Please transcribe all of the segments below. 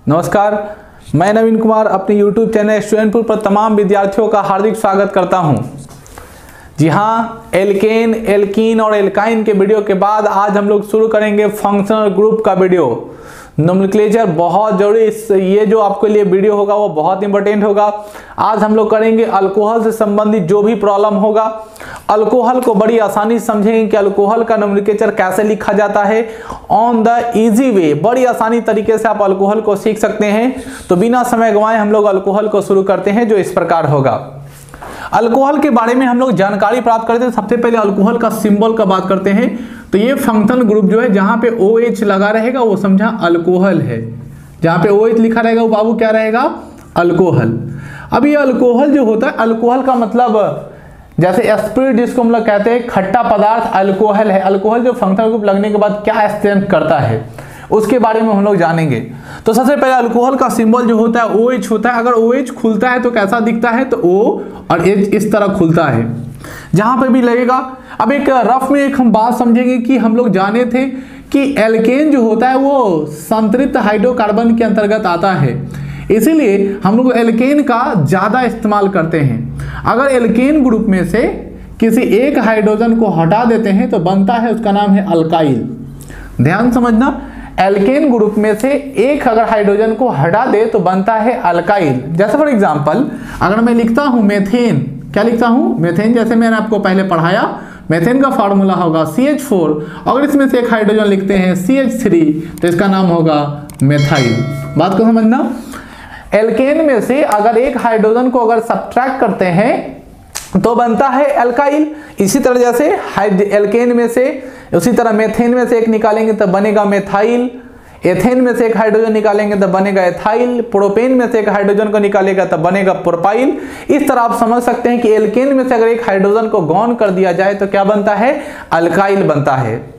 नमस्कार, मैं नवीन कुमार अपने YouTube चैनल स्टूडेंटपुर पर तमाम विद्यार्थियों का हार्दिक स्वागत करता हूं। जी हां, एल्केन, एल्कीन और एल्काइन के वीडियो के बाद आज हम लोग शुरू करेंगे फंक्शनल ग्रुप का वीडियो। नोमेनक्लेचर बहुत जरूरी, ये जो आपके लिए वीडियो होगा वो बहुत इंपॉर्टेंट होगा। आज हम लोग करेंगे अल्कोहल से संबंधित जो भी प्रॉब्लम होगा। अल्कोहल को बड़ी आसानी से समझेंगे कि अल्कोहल का नोमेनक्लेचर कैसे लिखा जाता है ऑन द इजी वे। बड़ी आसानी तरीके से आप अल्कोहल को सीख सकते हैं। तो बिना समय गंवाए हम लोग अल्कोहल को शुरू करते हैं, जो इस प्रकार होगा। अल्कोहल के बारे में हम लोग जानकारी प्राप्त करते हैं। सबसे पहले अल्कोहल का सिंबल का बात करते हैं। तो ये फंक्शनल ग्रुप जो है, जहां पे OH लगा रहेगा वो समझा अल्कोहल है। जहां पे OH लिखा रहेगा वो बाबू क्या रहेगा? अल्कोहल। अब ये अल्कोहल जो होता है, अल्कोहल का मतलब जैसे स्पिरिट जिसको हम लोग कहते हैं खट्टा पदार्थ, अल्कोहल है। अल्कोहल जो फंक्शनल ग्रुप लगने के बाद क्या स्ट्रेंथ करता है उसके बारे में हम लोग जानेंगे। तो सबसे पहले अल्कोहल का सिंबल जो होता है OH होता है। अगर OH खुलता है तो कैसा दिखता है? तो O और H इस तरह खुलता है, जहां पे भी लगेगा। अब एक रफ में एक हम बात समझेंगे कि हम लोग जाने थे कि एल्केन जो होता है वो संतृप्त हाइड्रोकार्बन के अंतर्गत आता है, इसीलिए हम लोग एल्केन का ज्यादा इस्तेमाल करते हैं। अगर एल्केन ग्रुप में से किसी एक हाइड्रोजन को हटा देते हैं तो बनता है, उसका नाम है अल्काइल। ध्यान समझना, एल्केन ग्रुप में से एक अगर हाइड्रोजन को हटा दे तो बनता है अल्काइल। जैसे फॉर एग्जांपल अगर मैं लिखता हूं मेथेन, क्या लिखता हूं? मेथेन। जैसे मैंने आपको पहले पढ़ाया, मेथेन का फार्मूला होगा CH4। अगर इसमें से एक हाइड्रोजन लिखते हैं CH3 तो इसका नाम होगा मेथाइल। बात को समझना, एल्केन में से अगर एक हाइड्रोजन को अगर सब्ट्रैक्ट करते हैं तो बनता है अल्काइल। इसी तरह जैसे एल्केन में से, उसी तरह मेथेन में से एक निकालेंगे तो बनेगा मेथाइल। एथेन में से एक हाइड्रोजन निकालेंगे तो बनेगा एथाइल। प्रोपेन में से एक हाइड्रोजन को निकालेगा तो बनेगा प्रोपाइल। इस तरह आप समझ सकते हैं कि एल्केन में से अगर एक हाइड्रोजन को गॉन कर दिया जाए तो क्या बनता है? अल्काइल बनता है।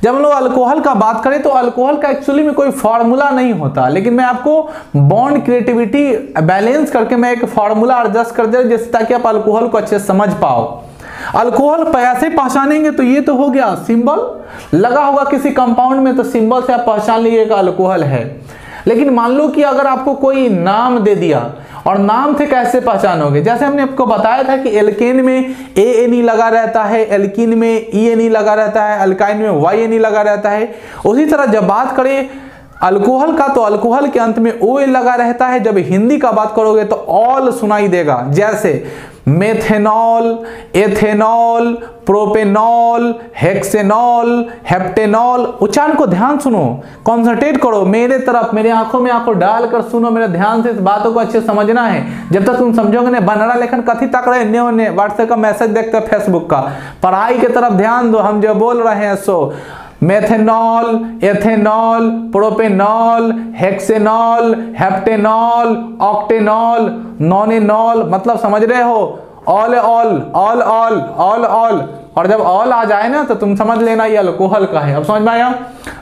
जब हम लोग अल्कोहल का बात करें तो अल्कोहल का एक्चुअली में कोई फार्मूला नहीं होता, लेकिन मैं आपको बॉन्ड क्रिएटिविटी बैलेंस करके मैं एक फार्मूला एडजस्ट कर दे, जिससे ताकि आप अल्कोहल को अच्छे से समझ पाओ। अल्कोहल पैसे पहचानेंगे तो ये तो हो गया, सिंबल लगा होगा किसी कंपाउंड में तो सिंबल से आप पहचान लीजिएगा अल्कोहल है। लेकिन मान लो कि अगर आपको कोई नाम दे दिया और नाम से कैसे पहचानोगे? जैसे हमने आपको बताया था कि एल्केन में ANE लगा रहता है, एल्कीन में ENE लगा रहता है, अल्काइन में YNE लगा रहता है। उसी तरह जब बात करें अल्कोहल का तो अल्कोहल के अंत में OL लगा रहता है। जब हिंदी का बात करोगे तो ऑल सुनाई देगा, जैसे methanol, ethanol, propanol, hexanol, heptanol. उच्चारण को ध्यान सुनो, कॉन्सेंट्रेट करो, मेरे तरफ, मेरे आंखों में आंखों डालकर सुनो, मेरे ध्यान से इस बातों को अच्छे समझना है। जब तक तुम समझोगे नहीं, बनरा लेखन कथी तक रहे ने व्हाट्सएप का मैसेज देखते हो, फेसबुक का। पढ़ाई की तरफ ध्यान दो, हम जो बोल रहे हैं सो methanol, ethanol, propanol, hexanol, heptanol, octanol, nonanol, मतलब समझ रहे हो? Ol ol ol ol ol ol. और जब ऑल आ जाए ना तो तुम समझ लेना ये अल्कोहल का है। अब समझ में आया?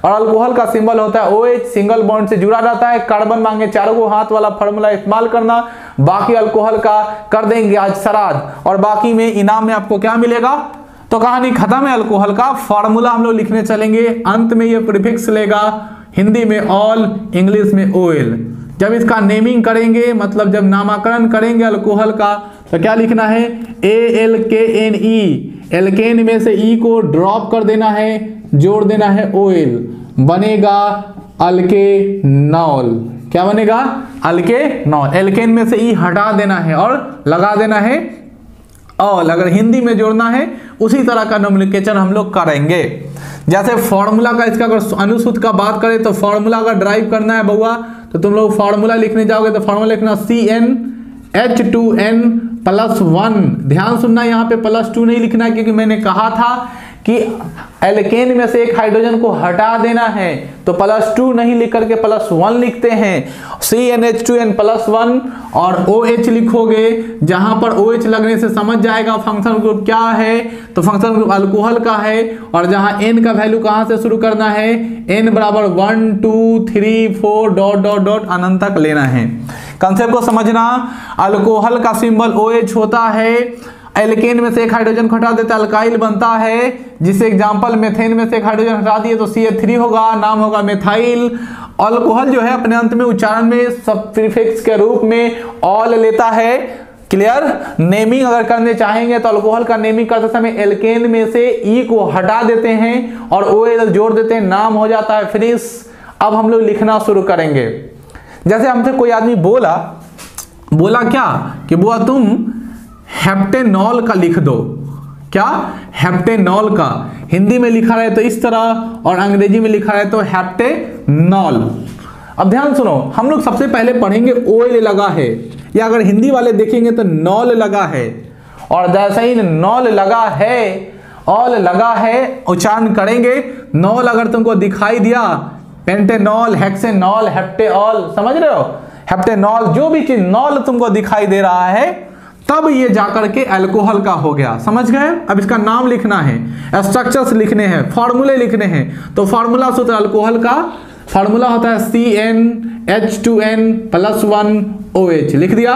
और अल्कोहल का सिंबल होता है OH, सिंगल बॉन्ड से जुड़ा रहता है। कार्बन मांगे चारों को हाथ वाला फॉर्मूला इस्तेमाल करना। बाकी अल्कोहल का कर देंगे आज श्राद्ध, और बाकी में इनाम में आपको क्या मिलेगा? तो कहानी खत्म है। अल्कोहल का फॉर्मूला हम लोग लिखने चलेंगे। अंत में ये प्रीफिक्स लेगा, हिंदी में ऑल, इंग्लिश में OL। जब इसका नेमिंग करेंगे, मतलब जब नामकरण करेंगे अल्कोहल का, तो क्या लिखना है? ALKNE। एल्केन में से E को ड्रॉप कर देना है, जोड़ देना है OL, बनेगा अल्केनॉल। क्या बनेगा? अल्केनॉल। एल्केन में से E हटा देना है और लगा देना है ऑल। अगर हिंदी में जोड़ना है उसी तरह का नोमेनक्लेचर हम लोग करेंगे। जैसे फॉर्मूला का, इसका अगर अनुसूत्र का बात करें तो फॉर्मूला अगर ड्राइव करना है बउआ तो तुम लोग फॉर्मूला लिखने जाओगे तो फॉर्मूला लिखना CnH2n+1। ध्यान सुनना, यहाँ पे +2 नहीं लिखना है, क्योंकि मैंने कहा था कि एल्केन में से एक हाइड्रोजन को हटा देना है तो +2 नहीं लिख करके +1 लिखते हैं। CnH2n+1 और OH लिखोगे, जहां पर OH लगने से समझ जाएगा फंक्शनल ग्रुप क्या है। तो फंक्शनल ग्रुप अल्कोहल का है, और जहां N का वैल्यू कहां से शुरू करना है? N बराबर 1 2 3 4 डॉट डॉट डॉट अनंत तक लेना है। कंसेप्ट को समझना, अल्कोहल का सिंबल OH होता है। एल्केन में से एक हाइड्रोजन को हटा देते अल्काइल बनता है, जिसे एग्जांपल मेथेन में से एक हाइड्रोजन हटा दिए तो CH3 होगा, नाम होगा मेथाइल। अल्कोहल जो है अपने अंत में उच्चारण में सब प्रीफिक्स के रूप में ऑल लेता है। क्लियर। नेमिंग अगर करने चाहेंगे तो अल्कोहल का नेमिंग करते समय एल्केन में से ई को हटा देते हैं और OL जोड़ देते हैं, नाम हो जाता है फिनिश। अब हम लोग लिखना शुरू करेंगे। जैसे हमसे कोई आदमी बोला क्या कि बुआ तुम हेप्टेनॉल का लिख दो। क्या? हेप्टेनॉल का हिंदी में लिखा रहे तो इस तरह और अंग्रेजी में लिखा रहे तो हेप्टेनॉल। अब ध्यान सुनो, हम लोग सबसे पहले पढ़ेंगे OL लगा है, या अगर हिंदी वाले देखेंगे तो नॉल लगा है। और जैसे ही नॉल लगा है, ऑल लगा है, उच्चारण करेंगे। नॉल अगर तुमको दिखाई दिया, पेंटेनॉल, हेक्सेनॉल, हेप्टेऑल, समझ रहे हो? हेप्टेनॉल, जो भी चीज नॉल तुमको दिखाई दे रहा है, तब ये जाकर के अल्कोहल का हो गया। समझ गए? अब इसका नाम लिखना है, स्ट्रक्चर्स लिखने हैं, फॉर्मूले लिखने हैं। तो फॉर्मूला सूत्र अल्कोहल का फॉर्मूला होता है CnH2n+1OH। लिख दिया।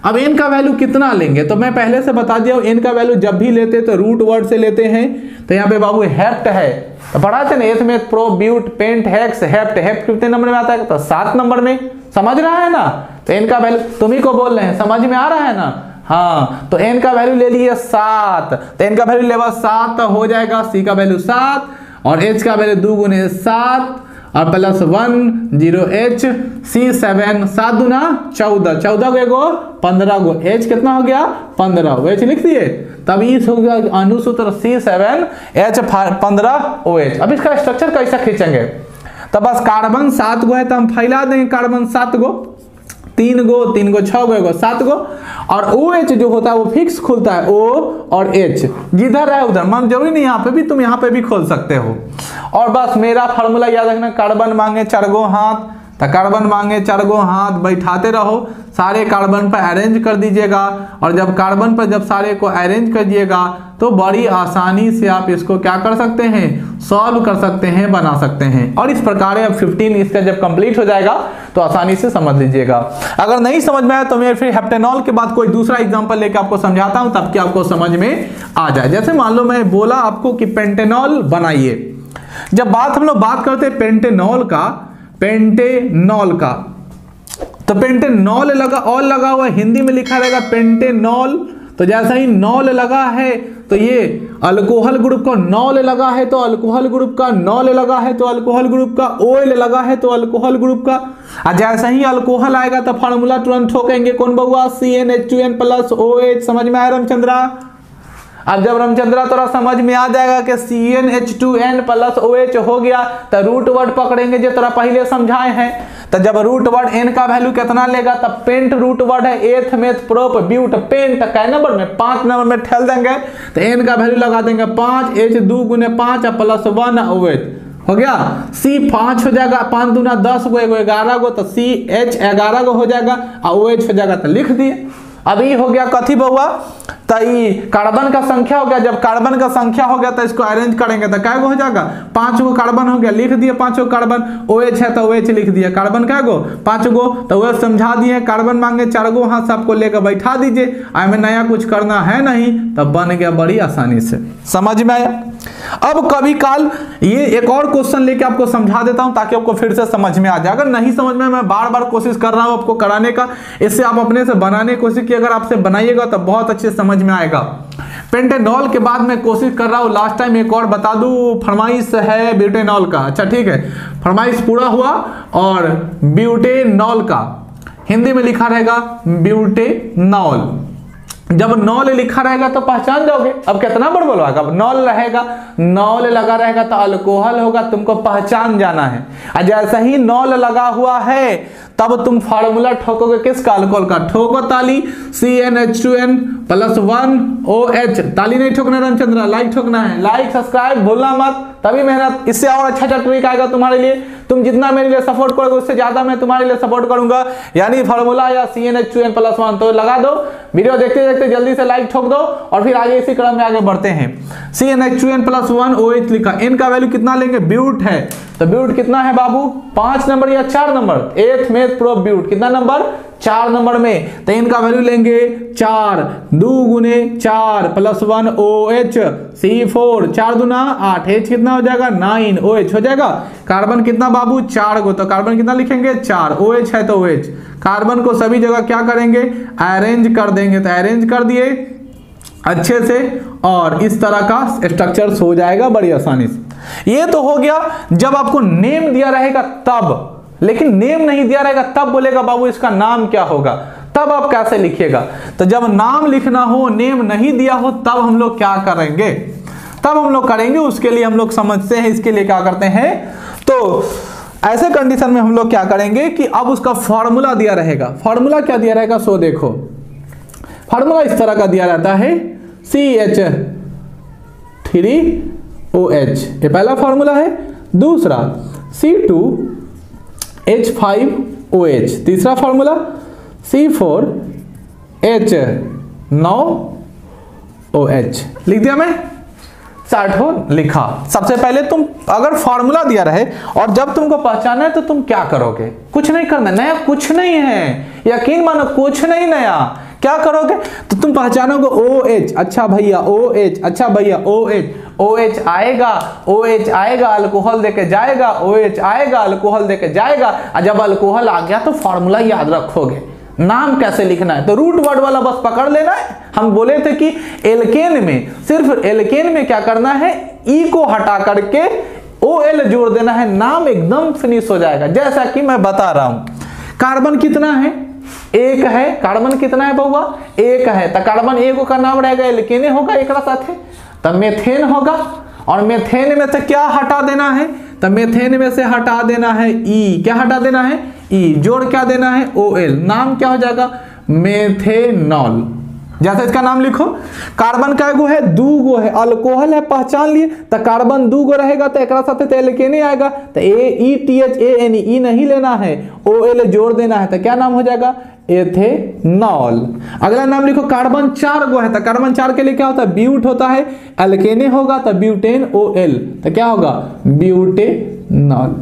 अब n का वैल्यू कितना लेंगे तो मैं पहले से बता दिया हूं, n का वैल्यू जब भी लेते तो रूट वर्ड से लेते हैं। तो यहाँ पे बाबू हेप्ट है, तो पढ़ा थे ना, एथ में pro but pent hex hept. Hept कितने नंबर में आता है? तो 7 नंबर में। समझ रहा है ना? तो n का वैल्यू तुम्ही को बोल रहे हैं, समझ में आ रहा है ना? हाँ, तो n का वैल्यू ले लिए 7, तो n का वैल्यू लेवा 7 तो हो जाएगा C का वैल्यू 7 और H का वैल्यू 2 × 7 और +1 0H C7 7 दूना 14, 14 को एगो 15 गो, H कितना हो गया? 15, H लिख दिए। तब इस हो गया अनुसूत्र C7H15OH। अब इसका स्ट्रक्चर कैसा खींचेंगे? तो बस कार्बन 7 गो है तो हम फैला देंगे कार्बन 7 गो, 3 गो 6 गो 7 गो। और OH जो होता है वो फिक्स खुलता है, O और H जिधर है उधर, मान जरूरी नहीं यहाँ पे भी, तुम यहाँ पे भी खोल सकते हो। और बस मेरा फॉर्मूला याद रखना, कार्बन मांगे 4 गो हाथ, तो कार्बन मांगे 4 गो हाथ, बैठाते रहो, सारे कार्बन पर अरेंज कर दीजिएगा। और जब कार्बन पर जब सारे को अरेंज कर दिएगा तो बड़ी आसानी से आप इसको क्या कर सकते हैं? सॉल्व कर सकते हैं, बना सकते हैं। और इस प्रकार अब 15 इसका जब कंप्लीट हो जाएगा तो आसानी से समझ लीजिएगा। अगर नहीं समझ में आया तो मैं फिर हेप्टेनॉल के बाद कोई दूसरा एग्जांपल लेके आपको समझाता हूं, तब कि आपको समझ में आ जाए। जैसे मान लो मैं बोला आपको कि पेंटेनॉल बनाइए। जब हम लोग बात करते हैं पेंटेनॉल का, तो पेंटेनॉल लगा, ऑल लगा हुआ, हिंदी में लिखा रहेगा पेंटेनॉल। तो जैसा ही नॉल लगा है तो ये अल्कोहल ग्रुप का नॉल लगा है तो अल्कोहल ग्रुप का, नॉल लगा है तो अल्कोहल ग्रुप का, OL लगा है तो अल्कोहल ग्रुप का। और जैसा ही अल्कोहल आएगा तो फार्मूला तुरंत ठोकेंगे, कौन बउआ? CnH2n+OH। समझ में आया रामचंद्रा? अब जब रामचंद्रा तोरा समझ में आ जाएगा कि CnH2n+OH हो गया तो रूट वर्ड पकड़ेंगे जो तोरा पहले समझाए हैं। तो जब रूट वर्ड n का वैल्यू कितना लेगा, तब पेंट रूट वर्ड है, एथ मेथ प्रोप ब्यूट पेंट कै नंबर में? 5 नंबर में ठेल देंगे। तो n का वैल्यू लगा देंगे 5, H 2 × 5 +1 OH हो गया। C 5 हो जाएगा, 5 दूना 10 गो, 11 गो, तो CH 11 गो हो जाएगा और OH हो जाएगा, तो लिख दिए। अब ये हो गया कथी बउआ? तो ये कार्बन का संख्या हो गया। जब कार्बन का संख्या हो गया तो इसको अरेंज करेंगे तो क्या गो हो जाएगा? 5 गो कार्बन हो गया, लिख दिए 5 गो कार्बन। OH है तो OH लिख दिया। कार्बन क्या गो? 5 गो। तो वह समझा दिए। कार्बन मांगे 4 गो हाथ, सबको लेकर बैठा दीजिए। हमें नया कुछ करना है नहीं, तब बन गया बड़ी आसानी से। समझ में आया? अब कभी काल ये एक और क्वेश्चन लेके आपको समझा देता हूं ताकि आपको फिर से समझ में आ जाए। अगर नहीं समझ में, मैं बार बार कोशिश कर रहा हूं आपको कराने का, इससे आप अपने से बनाने की कोशिश की, अगर आपसे बनाइएगा तो बहुत अच्छे समझ में आएगा। पेंटेनॉल के बाद मैं कोशिश कर रहा हूं लास्ट टाइम एक और बता दूं, फरमाइश है ब्यूटेनॉल का। अच्छा ठीक है, फरमाइश पूरा हुआ। और ब्यूटेनॉल का हिंदी में लिखा रहेगा ब्यूटेनॉल। जब नॉल लिखा रहेगा तो पहचान जाओगे। अब कितना बार बोलवाएगा? नॉल रहेगा, नॉल लगा रहेगा तो अल्कोहल होगा, तुमको पहचान जाना है। और जैसे ही नॉल लगा हुआ है तब तुम फार्मूला ठोकोगे किसका? अल्कोहल का। ठोको ताली, CnH2n+1OH। ताली नहीं ठोकना रामचंद्र, लाइक ठोकना है। लाइक सब्सक्राइब भूलना मत, तभी मेहनत। इससे और अच्छा ट्रिक आएगा तुम्हारे लिए। तुम जितना मेरे लिए सपोर्ट करोगे उससे ज्यादा मैं तुम्हारे लिए सपोर्ट करूंगा। यानी फार्मूला या CnH2n+1 तो लगा दो। वीडियो देखते देखते जल्दी से लाइक ठोक दो और फिर आगे इसी क्रम में आगे बढ़ते हैं। CnH2n+1OH लिखा। n का वैल्यू कितना लेंगे? ब्यूट है तो ब्यूट कितना है बाबू? 5 नंबर या 4 नंबर? एथ में NH प्रो ब्यूट कितना नंबर 4 नंबर में। तो इनका वैल्यू लेंगे 4, 2 गुने 4 प्लस 1 OH C4 4 दूना 8 H कितना हो जाएगा 9 OH हो जाएगा। कार्बन कितना बाबू 4 को, तो कार्बन कितना लिखेंगे 4, OH है तो OH। कार्बन को सभी जगह क्या करेंगे अरेंज कर देंगे, तो अरेंज कर दिए अच्छे से और इस तरह का स्ट्रक्चर हो जाएगा बड़ी आसानी से। ये तो हो गया जब आपको नेम दिया रहेगा तब, लेकिन नेम नहीं दिया रहेगा तब बोलेगा बाबू इसका नाम क्या होगा, तब आप कैसे लिखिएगा। तो जब नाम लिखना हो नेम नहीं दिया हो तब हम लोग क्या करेंगे, तब हम लोग करेंगे उसके लिए हम लोग समझते हैं इसके लिए क्या करते हैं। तो ऐसे कंडीशन में हम लोग क्या करेंगे कि अब उसका फॉर्मूला दिया रहेगा। फॉर्मूला क्या दिया रहेगा सो देखो, फॉर्मूला इस तरह का दिया रहता है CH3OH ये पहला फॉर्मूला है, दूसरा C2H5OH तीसरा फॉर्मूला, C4H9OH लिख दिया मैं, 60 हो लिखा। सबसे पहले तुम अगर फॉर्मूला दिया रहे और जब तुमको पहचाना है तो तुम क्या करोगे, कुछ नहीं करना, नया कुछ नहीं है, यकीन मानो कुछ नहीं नया। क्या करोगे तो तुम पहचानोगे OH अच्छा भैया OH अच्छा भैया OH आएगा, OH आएगा अल्कोहल देके जाएगा, OH आएगा अल्कोहल देके जाएगा। और जब अल्कोहल आ गया तो फॉर्मूला याद रखोगे, नाम कैसे लिखना है तो रूट वर्ड वाला बस पकड़ लेना है। हम बोले थे कि एल्केन में, सिर्फ एल्केन में क्या करना है ई को हटा करके OL जोड़ देना है, नाम एकदम फिनिश हो जाएगा। जैसा कि मैं बता रहा हूं कार्बन कितना है 1 है, कार्बन कितना है बउआ 1 है, तो कार्बन 1 का नाम रहेगा एल्केने होगा एक साथ, तब मेथेन होगा। और मेथेन में से क्या हटा देना है, तो मेथेन में से हटा देना है ई, क्या हटा देना है ई, जोड़ क्या देना है OL, नाम क्या हो जाएगा मेथेनॉल। जैसे इसका नाम लिखो, कार्बन का एगो है 2 गो है, अल्कोहल है पहचान लिए, तो कार्बन 2 गो रहेगा तो एक साथ तो एल्केने आएगा, तो ETHANE ई नहीं लेना है, OL जोड़ देना है, तो क्या नाम हो जाएगा एथेनॉल। अगला नाम लिखो कार्बन 4 गो है, तो कार्बन 4 के लिए क्या होता है ब्यूट होता है, एल्केने होगा तो ब्यूटेन OL, तो क्या होगा ब्यूटेनॉल।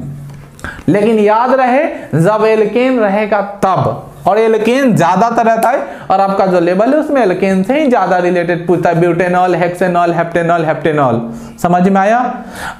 लेकिन याद रहे जब एल्केन रहेगा तब, और एल्केन ज्यादातर रहता है और आपका जो लेवल है उसमें एल्केन से ही ज्यादा रिलेटेड पूछता है, ब्यूटेनॉल हेक्सेनॉल हेप्टेनॉल हेप्टेनॉल। समझ में आया।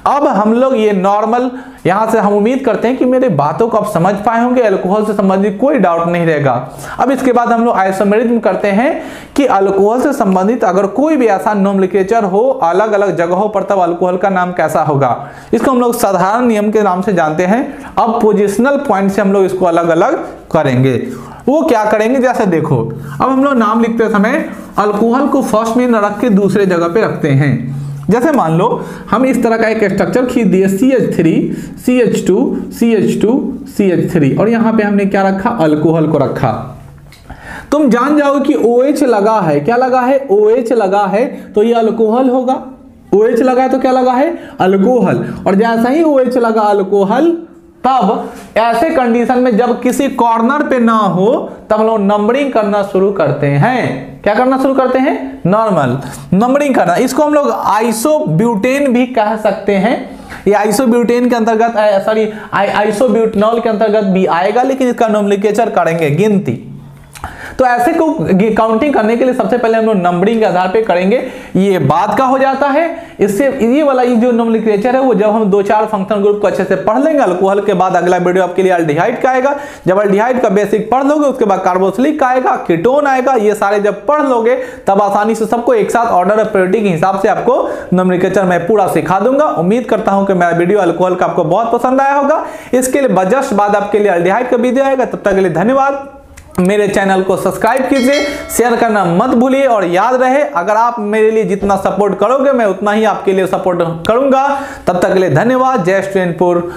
अब हम लोग ये नॉर्मल यहां से हम उम्मीद करते हैं कि मेरे बातों को आप समझ पाए होंगे, अल्कोहल से संबंधित कोई डाउट नहीं रहेगा। अब इसके बाद हम लोग आइसोमेरिज्म करते हैं कि अल्कोहल से संबंधित अगर कोई भी ऐसा नोमेनक्लेचर हो अलग अलग जगहों पर तब अल्कोहल का नाम कैसा होगा, इसको हम लोग साधारण नियम के नाम से जानते हैं। अब पोजिशनल पॉइंट से हम लोग इसको अलग अलग करेंगे। वो क्या करेंगे जैसे देखो, अब हम लोग नाम लिखते समय अल्कोहल को फर्स्ट में न रख के दूसरे जगह पे रखते हैं। जैसे मान लो हम इस तरह का एक स्ट्रक्चर खींच दिए CH3 CH2 CH2 CH3 और यहाँ पे हमने क्या रखा अल्कोहल को रखा। तुम जान जाओ कि OH लगा है, क्या लगा है OH लगा है तो ये अल्कोहल होगा, OH लगा है तो क्या लगा है अल्कोहल। और जैसा ही OH लगा अल्कोहल तब ऐसे कंडीशन में जब किसी कॉर्नर पे ना हो तब हम लोग नंबरिंग करना शुरू करते हैं। क्या करना शुरू करते हैं नॉर्मल नंबरिंग करना। इसको हम लोग आइसोब्यूटेन भी कह सकते हैं। ये आइसोब्यूटेन के अंतर्गत सॉरी आइसोब्यूटेनॉल के अंतर्गत भी आएगा, लेकिन इसका नोमेनक्लेचर करेंगे गिनती। तो ऐसे को काउंटिंग करने के लिए सबसे पहले हम लोग नंबरिंग के आधार पे करेंगे। ये बाद का हो जाता है। इससे ये वाला ये जो नोमेनक्लेचर है वो जब हम 2-4 फंक्शनल ग्रुप को अच्छे से पढ़ लेंगे, अल्कोहल के बाद अगला वीडियो आपके लिए अल्डिहाइड का आएगा। जब अल्डिहाइड का बेसिक पढ़ लोगे उसके बाद कार्बोक्सिलिक का आएगा, कीटोन आएगा। ये सारे जब पढ़ लोगे तब आसानी से सबको एक साथ ऑर्डर ऑफ प्रायोरिटी के हिसाब से आपको नोमेनक्लेचर मैं पूरा सिखा दूंगा। उम्मीद करता हूं कि मेरा वीडियो अल्कोहल का आपको बहुत पसंद आया होगा। इसके लिए जस्ट बाद आपके लिए अल्डिहाइड का वीडियो आएगा। तब तक के लिए धन्यवाद। मेरे चैनल को सब्सक्राइब कीजिए, शेयर करना मत भूलिए और याद रहे अगर आप मेरे लिए जितना सपोर्ट करोगे मैं उतना ही आपके लिए सपोर्ट करूंगा। तब तक के लिए धन्यवाद। जय स्टूडेंटपुर।